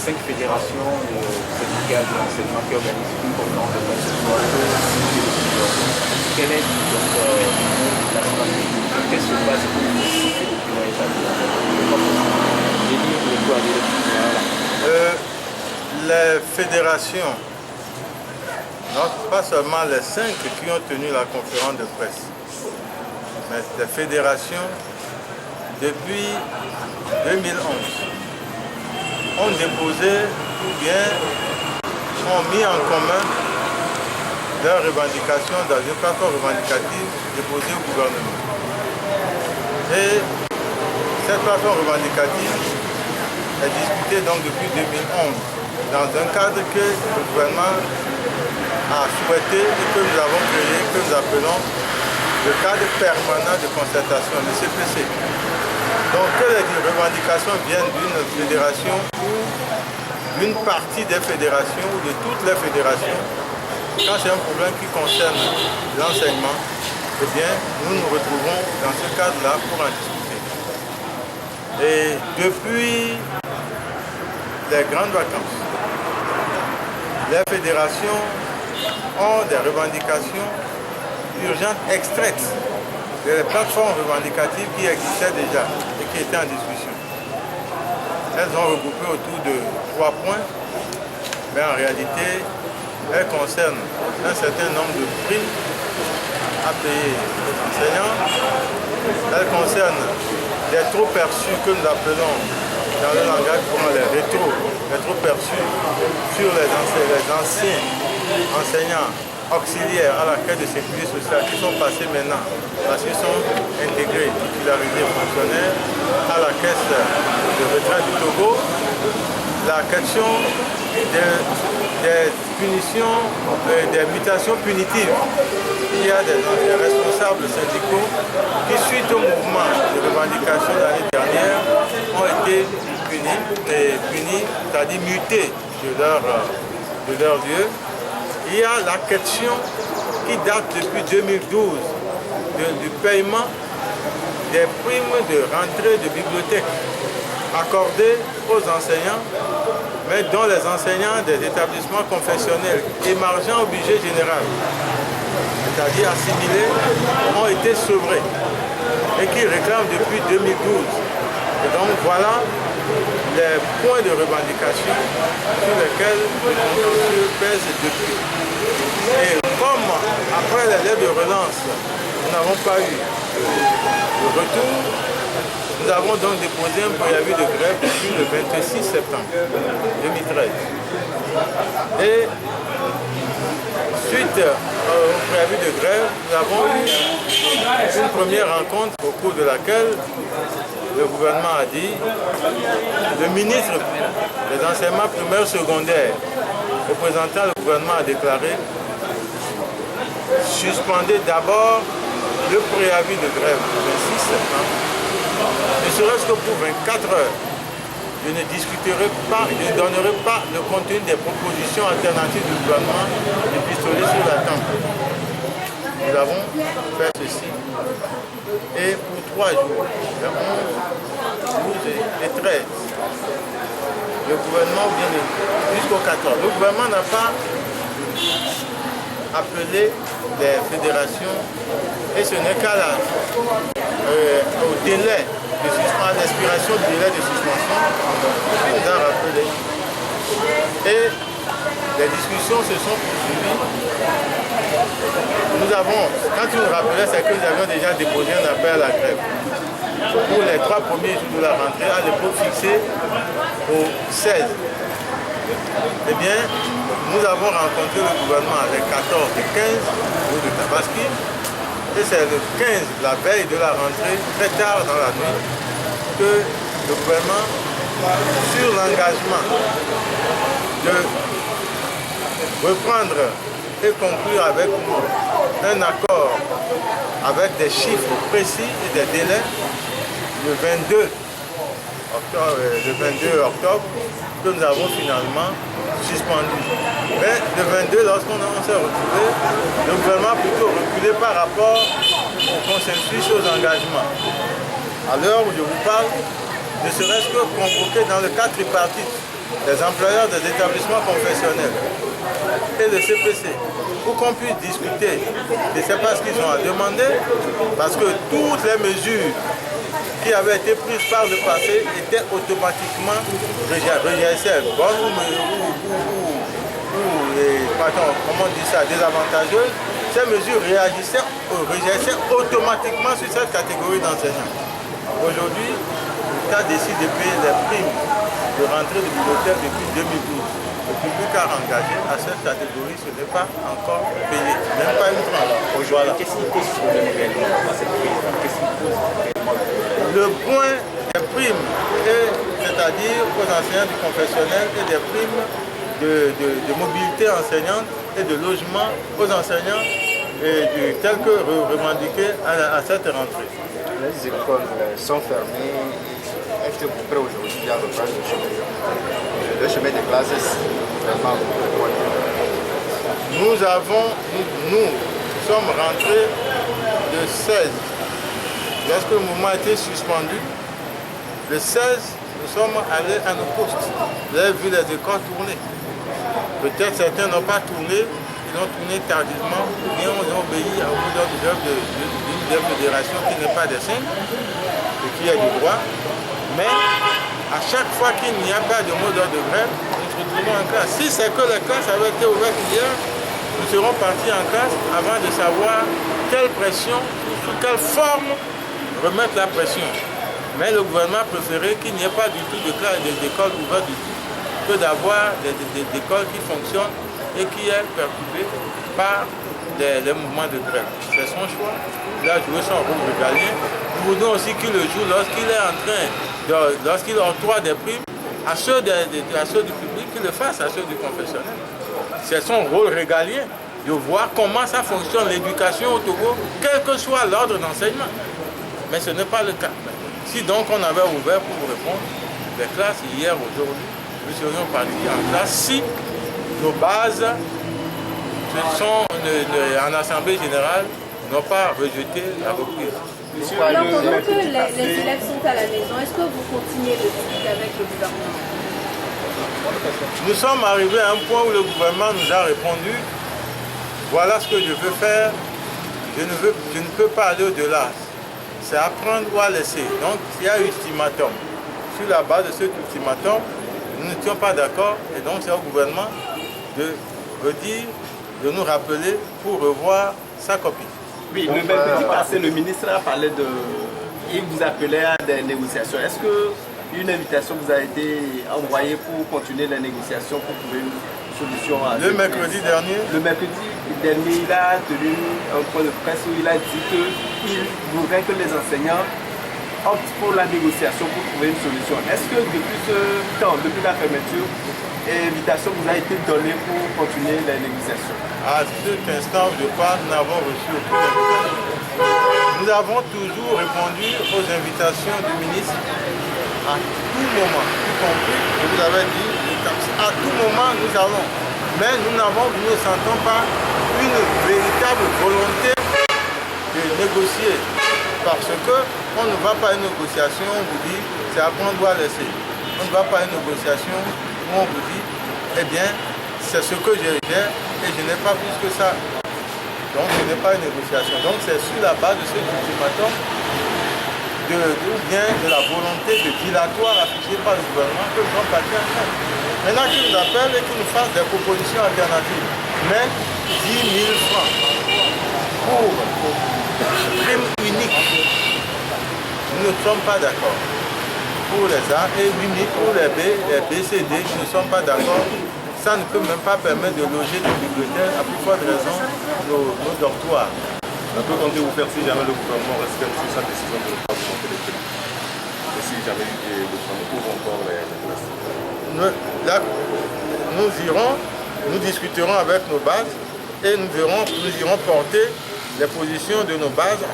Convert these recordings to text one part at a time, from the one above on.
5 fédérations syndicales de l'enseignement qui organisent une conférence de presse ce soir. Quelle est donc la stratégie? Qu'est-ce qui se passe pour vous ces documents établis? Les fédérations, non, pas seulement les 5 qui ont tenu la conférence de presse, mais les fédérations, depuis 2011, ont déposé ou bien ont mis en commun leurs revendications dans une plateforme revendicative déposée au gouvernement. Et cette plateforme revendicative est discutée donc depuis 2011 dans un cadre que le gouvernement a souhaité et que nous avons créé, que nous appelons le cadre permanent de concertation, le CPC. Donc que les revendications viennent d'une fédération ou d'une partie des fédérations ou de toutes les fédérations, quand c'est un problème qui concerne l'enseignement, eh bien, nous nous retrouvons dans ce cadre-là pour en discuter. Et depuis les grandes vacances, les fédérations ont des revendications urgentes extraites des plateformes revendicatives qui existaient déjà et qui étaient en discussion. Elles ont regroupé autour de 3 points, mais en réalité, elles concernent un certain nombre de primes à payer aux enseignants. Elles concernent des trop perçus que nous appelons dans le langage courant les rétros perçus sur les anciens enseignants auxiliaires à la caisse de sécurité sociale qui sont passés maintenant parce qu'ils sont intégrés, titularisés fonctionnaires à la caisse de retraite du Togo. La question des punitions, des mutations punitives. Il y a des responsables syndicaux qui, suite au mouvement de revendication de l'année dernière, ont été punis, c'est-à-dire mutés de leur lieu. Il y a la question qui date depuis 2012 du paiement des primes de rentrée de bibliothèque accordées aux enseignants, mais dont les enseignants des établissements confessionnels émargeant au budget général, c'est-à-dire assimilés, ont été sevrés et qui réclament depuis 2012. Et donc voilà les points de revendication sur lesquels le contentieux pèse depuis. Et comme après les lettres de relance, nous n'avons pas eu de retour, nous avons donc déposé un préavis de grève depuis le 26 septembre 2013. Et suite au préavis de grève, nous avons eu une première rencontre au cours de laquelle le gouvernement a dit, le ministre des enseignements primaires secondaires représentant le gouvernement a déclaré, suspendez d'abord le préavis de grève du 26 septembre, ne serait-ce que pour 24 heures. Je ne discuterai pas, je ne donnerai pas le contenu des propositions alternatives du gouvernement du pistolet sur la tempe. Nous avons fait ceci. Et pour 3 jours, le 11, 12 et 13, le gouvernement vient jusqu'au 14. Le gouvernement n'a pas appelé les fédérations et ce n'est qu'à au délai de suspension, à l'expiration du délai de suspension, il nous a rappelé. Et les discussions se sont poursuivies. Nous avons, quand il nous rappelait, c'est que nous avions déjà déposé un appel à la grève pour les 3 premiers jours de la rentrée, à l'époque fixée au 16. Eh bien, nous avons rencontré le gouvernement les 14 et 15 jours de Tabaski. Et c'est le 15, la veille de la rentrée, très tard dans la nuit, que le gouvernement, sur l'engagement de reprendre et conclure avec nous un accord avec des chiffres précis et des délais, le 22 octobre, que nous avons finalement suspendu. Mais le 22, lorsqu'on s'est retrouvé, le gouvernement a plutôt reculé par rapport au consensus, aux engagements. À l'heure où je vous parle, ne serait-ce que convoqué dans le cadre tripartite les employeurs des établissements confessionnels et le CPC pour qu'on puisse discuter. Je ne sais pas ce qu'ils ont à demander parce que toutes les mesures qui avaient été prises par le passé étaient automatiquement rejetées, bonnes comment on dit ça, désavantageuses. Ces mesures rejaissaient automatiquement sur cette catégorie d'enseignants. Aujourd'hui, l'État décide de payer les primes de rentrée de bibliothèque depuis 2012. Le public a engagé à cette catégorie, ce n'est pas encore payé, même pas une tranche. Voilà. Qu'est-ce qui pose problème réellement à cette crise? Qu'est-ce qui pose réellement le point des primes, c'est-à-dire aux enseignants du confessionnel et des primes de mobilité enseignante et de logement aux enseignants tels que revendiqués à cette rentrée. Les écoles sont fermées. Est-ce que vous prêt aujourd'hui à reprendre le chemin des classes vraiment? Nous sommes rentrés le 16. Lorsque le mouvement a été suspendu, le 16, nous sommes allés à nos postes. Vous avez vu les écoles tourner. Peut-être certains n'ont pas tourné, ils ont tourné tardivement, ou bien ils ont obéi au bout d'une des fédérations qui n'est pas des cinq, et qui est du droit. Mais à chaque fois qu'il n'y a pas de mot d'ordre de grève, nous nous retrouvons en classe. Si c'est que les classes avaient été ouvertes hier, nous serons partis en classe avant de savoir quelle pression, sous quelle forme remettre la pression. Mais le gouvernement a préféré qu'il n'y ait pas du tout de classe d'école ouverte du tout, que d'avoir des écoles qui fonctionnent et qui est perturbée par les mouvements de grève. C'est son choix. Il a joué son rôle régalien. Nous voulons aussi qu'il le joue lorsqu'il est en train, lorsqu'il octroie des primes à ceux du public, qu'il le fasse à ceux du confessionnel. C'est son rôle régalien de voir comment ça fonctionne l'éducation au Togo, quel que soit l'ordre d'enseignement. Mais ce n'est pas le cas. Si donc on avait ouvert pour vous répondre les classes hier, aujourd'hui, nous serions partis en classe si nos bases en Assemblée générale n'ont pas rejeté la reprise. Alors, pendant que les élèves sont à la maison, est-ce que vous continuez le dialogue avec le gouvernement? Nous sommes arrivés à un point où le gouvernement nous a répondu, voilà ce que je veux faire, je ne peux pas aller au-delà. C'est à prendre ou à laisser. Donc il y a un ultimatum. Sur la base de cet ultimatum, nous n'étions pas d'accord et donc c'est au gouvernement de redire, de nous rappeler pour revoir sa copie. Oui, le mercredi passé, le ministre a parlé de... Il vous appelait à des négociations. Est-ce qu'une invitation vous a été envoyée pour continuer les négociations, pour trouver une solution à... Le mercredi dernier? Le mercredi dernier, il a tenu un point de presse où il a dit qu'il voudrait que les enseignants optent pour la négociation pour trouver une solution. Est-ce que depuis ce temps, depuis la fermeture, l'invitation vous a été donnée pour continuer les négociations? À cet instant, je crois, nous n'avons reçu aucune invitation. Nous avons toujours répondu aux invitations du ministre à tout moment, y compris, je vous avais dit, à tout moment nous allons. Mais nous ne sentons pas une véritable volonté de négocier. Parce qu'on ne va pas à une négociation, on vous dit, c'est à prendre ou à laisser. On ne va pas à une négociation où on vous dit, eh bien, c'est ce que j'ai et je n'ai pas plus que ça. Donc ce n'est pas une négociation. Donc c'est sur la base de cet ultimatum ou bien de la volonté de dilatoire affichée par le gouvernement que nous sommes partis ensemble. Maintenant qu'ils nous appellent et qu'ils nous fassent des propositions alternatives. Mais 10 000 francs pour prime unique, nous ne sommes pas d'accord. Pour les A et 8 000 pour les B, les BCD, nous ne sommes pas d'accord. Ça ne peut même pas permettre de loger des bibliothèques, à plus forte raison, nos dortoirs. Que comptez-vous faire si jamais le gouvernement respecte sa décision de ne pas augmenter les prix? Et si jamais le gouvernement ouvre encore les classes? Nous discuterons avec nos bases et nous irons porter les positions de nos bases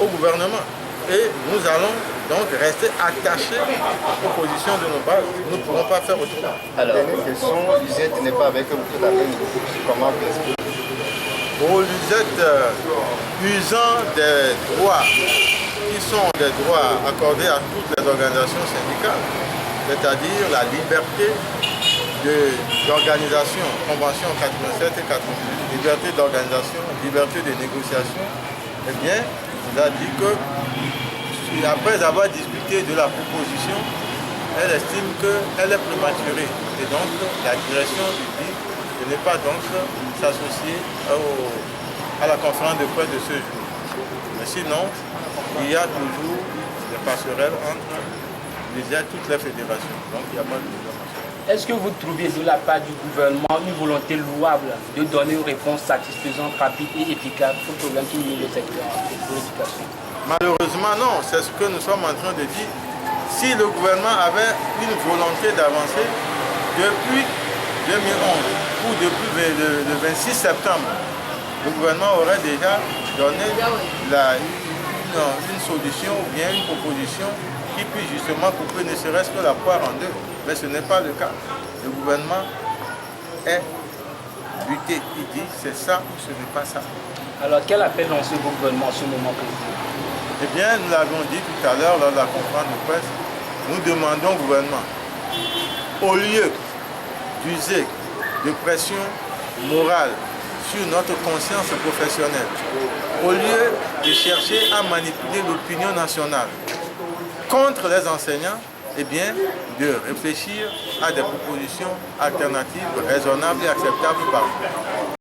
au gouvernement. Et nous allons donc rester attachés aux positions de nos bases. Nous ne pourrons pas faire autrement. Alors, l'USET n'est pas avec vous tout à fait. Comment vous expliquez? Pour l'USET, usant des droits qui sont des droits accordés à toutes les organisations syndicales, c'est-à-dire la liberté d'organisation, Convention 87 et 88, liberté d'organisation, liberté de négociation, eh bien, il a dit que, après avoir discuté de la proposition, elle estime qu'elle est prématurée. Et donc, la direction lui dit de ne pas donc s'associer à la conférence de presse de ce jour. Mais sinon, il y a toujours des passerelles entre toutes les fédérations. Donc, il n'y a pas de problème. Est-ce que vous trouvez de la part du gouvernement une volonté louable de donner une réponse satisfaisante, rapide et efficace aux problèmes qui minent le secteur de l'éducation? Malheureusement, non. C'est ce que nous sommes en train de dire. Si le gouvernement avait une volonté d'avancer depuis 2011 ou depuis le 26 septembre, le gouvernement aurait déjà donné une solution ou bien une proposition qui puisse justement couper ne serait-ce que la poire en deux. Mais ce n'est pas le cas. Le gouvernement est buté. Il dit c'est ça ou ce n'est pas ça. Alors quel appel lancez au gouvernement en ce moment précis? Eh bien, nous l'avons dit tout à l'heure lors de la conférence de presse, nous demandons au gouvernement, au lieu d'user de pression morale sur notre conscience professionnelle, au lieu de chercher à manipuler l'opinion nationale contre les enseignants, eh bien, de réfléchir à des propositions alternatives raisonnables et acceptables par eux.